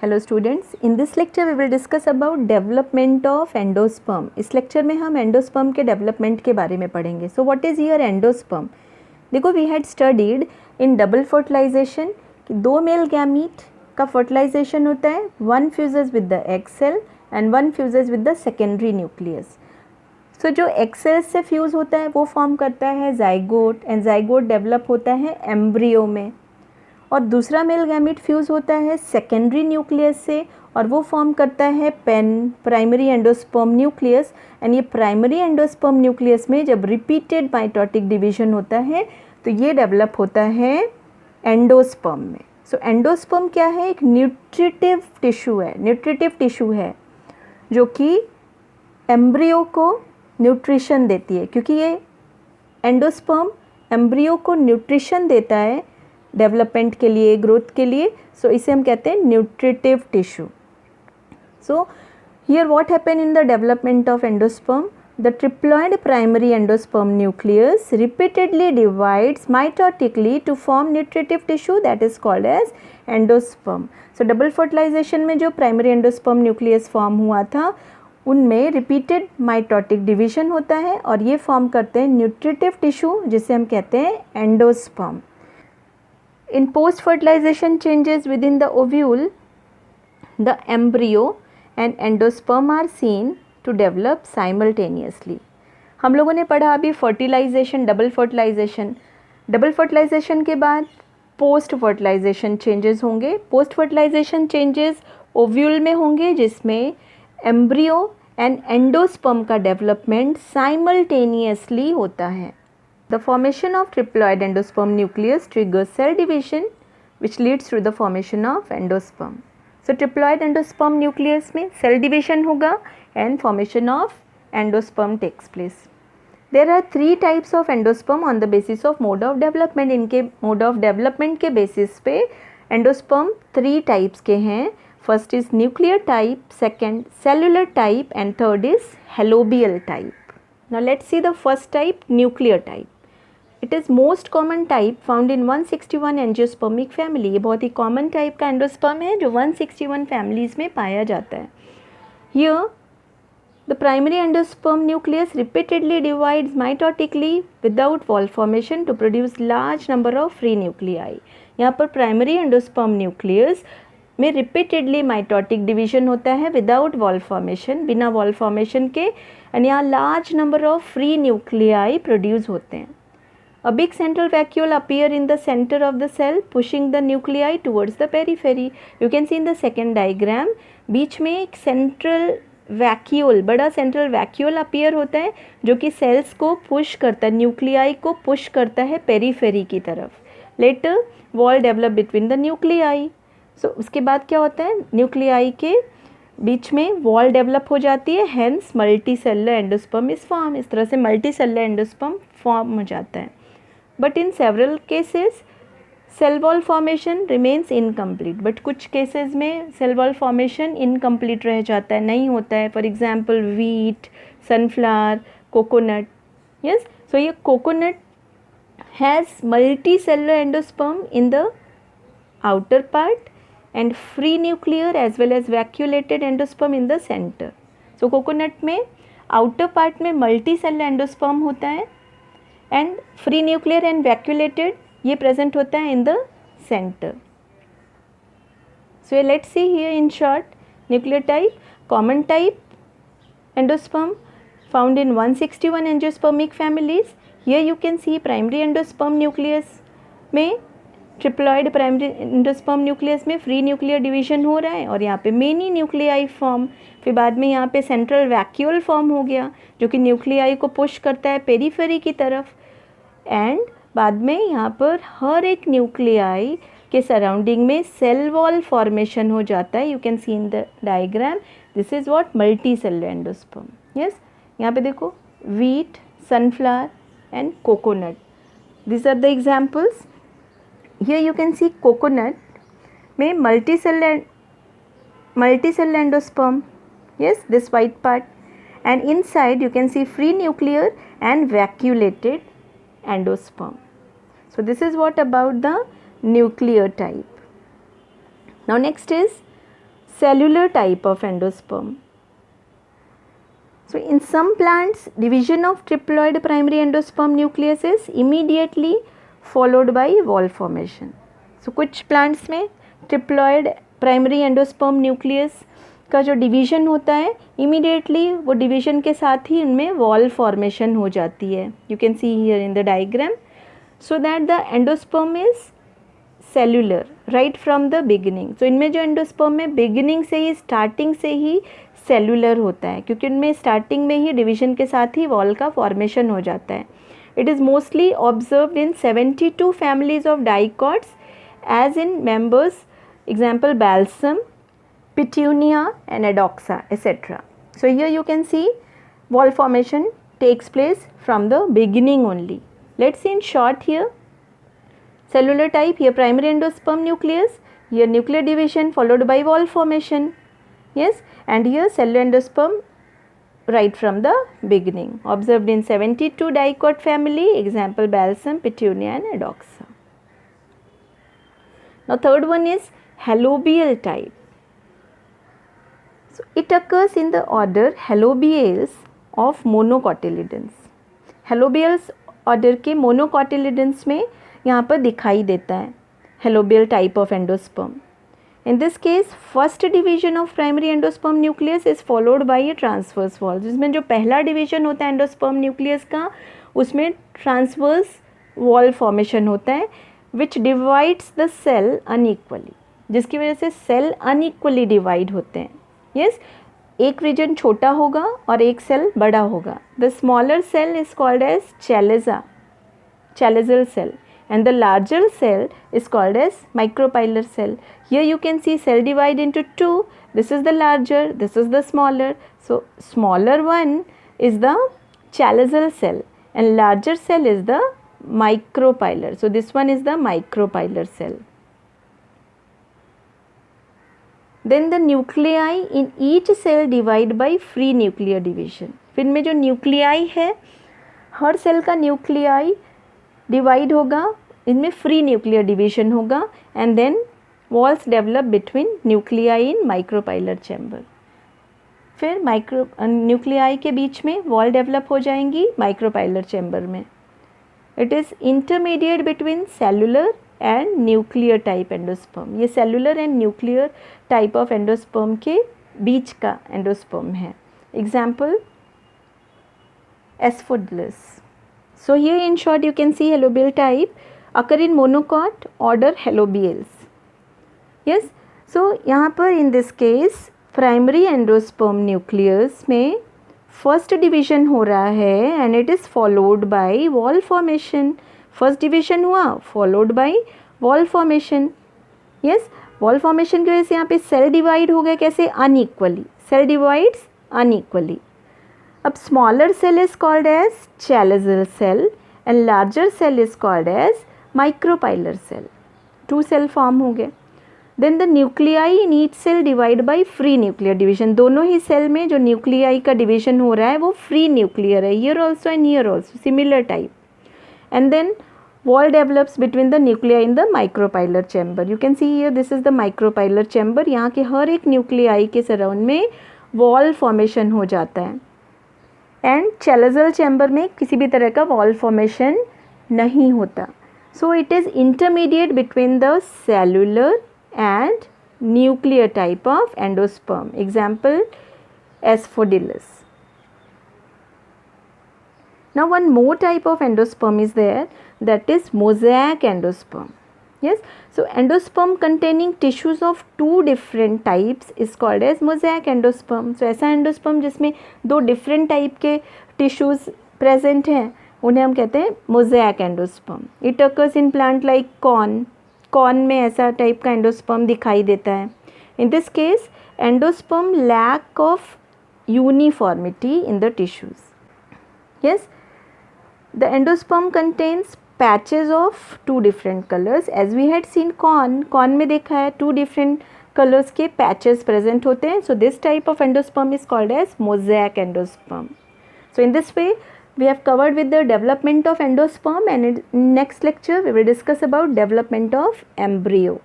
Hello students, in this lecture we will discuss about development of endosperm. इस lecture में हम endosperm के development के बारे में पढ़ेंगे। So what is your endosperm? देखो, we had studied in double fertilisation कि दो मेल गैमीट का फर्टिलाइजेशन होता है, one fuses with the egg cell and one fuses with the secondary nucleus. So जो एग सेल्स से फ्यूज़ होता है वो फॉर्म करता है जाइगोट, एंड जाइगोट डेवलप होता है एम्ब्रियो में, और दूसरा मेल गैमीट फ्यूज़ होता है सेकेंडरी न्यूक्लियस से और वो फॉर्म करता है PEN, primary endosperm nucleus. And ये प्राइमरी एंडोस्पर्म न्यूक्लियस में जब रिपीटेड माइटोटिक डिवीजन होता है तो ये डेवलप होता है एंडोस्पर्म में। सो एंडोस्पर्म क्या है? एक न्यूट्रिटिव टिश्यू है, न्यूट्रिटिव टिश्यू है जो कि एम्ब्रियो को न्यूट्रिशन देती है, क्योंकि ये एंडोस्पर्म एम्ब्रियो को न्यूट्रिशन देता है डेवलपमेंट के लिए, ग्रोथ के लिए। सो इसे हम कहते हैं nutritive tissue. So here what happen in the development of endosperm? The triploid primary endosperm nucleus repeatedly divides mitotically to form nutritive tissue that is called as endosperm. So double fertilization में जो primary endosperm nucleus form हुआ था उनमें repeated mitotic division होता है और ये form करते हैं न्यूट्रिटिव टिश्यू जिसे हम कहते हैं endosperm. In post-fertilization changes within the ovule, the embryo and endosperm are seen to develop simultaneously. हम लोगों ने पढ़ा अभी fertilization, double fertilization. Double fertilization के बाद पोस्ट फर्टिलाइजेशन चेंजेस होंगे। पोस्ट फर्टिलाइजेशन चेंजेस ओव्यूल में होंगे जिसमें एम्ब्रियो एंड एंडोस्पर्म का डेवलपमेंट साइमल्टेनियसली होता है। The formation of triploid endosperm nucleus triggers cell division which leads to the formation of endosperm. So triploid endosperm nucleus में cell division होगा and formation of endosperm takes place. There are three types of endosperm on the basis of mode of development. इनके mode of development के basis पे endosperm three types के हैं. First is nuclear type, second cellular type and third is halobial type. Now let's see the first type, nuclear type. It is most common type found in 161 angiospermic family. ये बहुत ही common type का endosperm है जो 161 families में पाया जाता है। Here the primary endosperm nucleus repeatedly divides mitotically without wall formation to produce large number of free nuclei. यहाँ पर प्राइमरी एंडोस्पर्म न्यूक्लियस में रिपीटेडली माइटोटिक डिवीजन होता है विदाउट वॉल फॉर्मेशन, बिना वॉल फॉर्मेशन के, एंड यहाँ large number of free nuclei produce होते हैं। A big central vacuole appear in the center of the cell, pushing the nuclei towards the periphery. You can see in the second diagram, बीच में एक central vacuole, बड़ा central vacuole appear होता है जो कि cells को push करता है, nuclei को push करता है periphery की तरफ. Later, wall develop between the nuclei. So उसके बाद क्या होता है? nuclei के बीच में wall develop हो जाती है, hence multicellular endosperm is formed. इस तरह से multicellular endosperm form हो जाता है. But in several cases cell wall formation remains incomplete. But कुछ cases में cell wall formation incomplete रह जाता है, नहीं होता है. For example wheat, sunflower, coconut. Yes, so ये coconut has multicellular endosperm in the outer part and free nuclear as well as vacuolated endosperm in the center. So coconut में outer part में multicellular endosperm होता है and free nuclear and vacuolated ये present होता है in the centre. So let's see here in short, nuclear type, common type endosperm found in 161 angiospermic families. Here you can C primary endosperm nucleus में, triploid primary endosperm nucleus में free nuclear division हो रहा है और यहाँ पे many nuclei form. फिर बाद में यहाँ पे सेंट्रल वैक्यूल फॉर्म हो गया जो कि न्यूक्लियाई को पुश करता है पेरीफेरी की तरफ, एंड बाद में यहाँ पर हर एक न्यूक्लियाई के सराउंडिंग में सेल वॉल फॉर्मेशन हो जाता है. You can see in the diagram, this is what multicellular endosperm. Yes, यहाँ पे देखो wheat, sunflower and coconut, this are the examples. Here you can see coconut में multicellular endosperm. Yes, this white part, and inside you can see free nuclear and vacuolated endosperm. So this is what about the nuclear type. Now next is cellular type of endosperm. So in some plants, division of triploid primary endosperm nucleus is immediately followed by wall formation. So कुछ plants में triploid primary endosperm nucleus का जो division होता है immediately वो division के साथ ही उनमें wall formation हो जाती है. You can see here in the diagram. So that the endosperm is cellular right from the beginning. So इनमें जो endosperm में beginning से ही starting से ही सेलुलर होता है क्योंकि उनमें स्टार्टिंग में ही डिवीजन के साथ ही वॉल का फॉर्मेशन हो जाता है. It is mostly observed in 72 families of dicots as in members, example balsam, petunia and adoxa etcetera. So here you can see wall formation takes place from the beginning only. Let's see in short here cellular type, here primary endosperm nucleus, here nuclear division followed by wall formation. Yes, and here cellular endosperm right from the beginning, observed in 72 dicot family, example balsam, petunia and edoxa. Now third one is halobial type. So it occurs in the order halobiales of monocotyledons. halobials order के monocotyledons में यहाँ पर दिखाई देता है halobial type of endosperm. In this case, first division of primary endosperm nucleus is followed by a transverse wall. जिसमें जो पहला division होता है endosperm nucleus का उसमें transverse wall formation होता है which divides the cell unequally, जिसकी वजह से cell unequally divide होते हैं. Yes, एक region छोटा होगा और एक cell बड़ा होगा. The smaller cell is called as chalaza, chalazal cell. And the larger cell is called as micropylar cell. Here you can see cell divide into two. This is the larger, this is the smaller. So smaller one is the chalazal cell and larger cell is the micropylar. So this one is the micropylar cell. Then the nuclei in each cell divide by free nuclear division. फिर में जो nuclei है, हर cell का nuclei divide होगा, इनमें free nuclear division होगा and then walls develop between nuclei in micropylar chamber. फिर न्यूक्लियाई के बीच में वॉल डेवलप हो जाएंगी माइक्रोपाइलर चैम्बर में. It is intermediate between cellular and nuclear type endosperm. ये cellular and nuclear type of endosperm के बीच का एंडोस्पर्म है. Example asphodelus. So here in short you can see halobial type occur in monocot order halobiales. Yes, so यहाँ पर in this case primary endosperm nucleus में first division हो रहा है and it is followed by wall formation. First division हुआ followed by wall formation. Yes, wall formation की वजह से यहाँ पे cell divide हो गया. कैसे? unequally. Cell divides unequally. अब smaller cell is called as chalazal cell and larger cell is called as micropylar cell. Two cell form हो गए. Then the nuclei in each cell divide by free nuclear division. दोनों ही cell में जो nuclei का division हो रहा है वो free nuclear है. Here also and here also similar type. And then wall develops between the nuclei in the micropylar chamber. You can see here this is the micropylar chamber. यहाँ के हर एक nuclei के surround में wall formation हो जाता है. And chalazal chamber में किसी भी तरह का वॉल फॉर्मेशन नहीं होता. So it is intermediate between the cellular and nuclear type of endosperm. Example asphodelus. Now one more type of endosperm is there, that is mosaic endosperm. Yes, so endosperm containing tissues of two different types is called as mosaic endosperm. So ऐसा endosperm जिसमें दो different type के tissues present हैं उन्हें हम कहते हैं mosaic endosperm. It occurs in plant like corn. Corn में ऐसा type का endosperm दिखाई देता है. In this case, endosperm lack of uniformity in the tissues. Yes, the endosperm contains patches of two different colors. As we had seen corn में देखा है two different colors के patches present होते हैं. So this type of endosperm is called as mosaic endosperm. So in this way we have covered with the development of endosperm, and in next lecture we will discuss about development of embryo.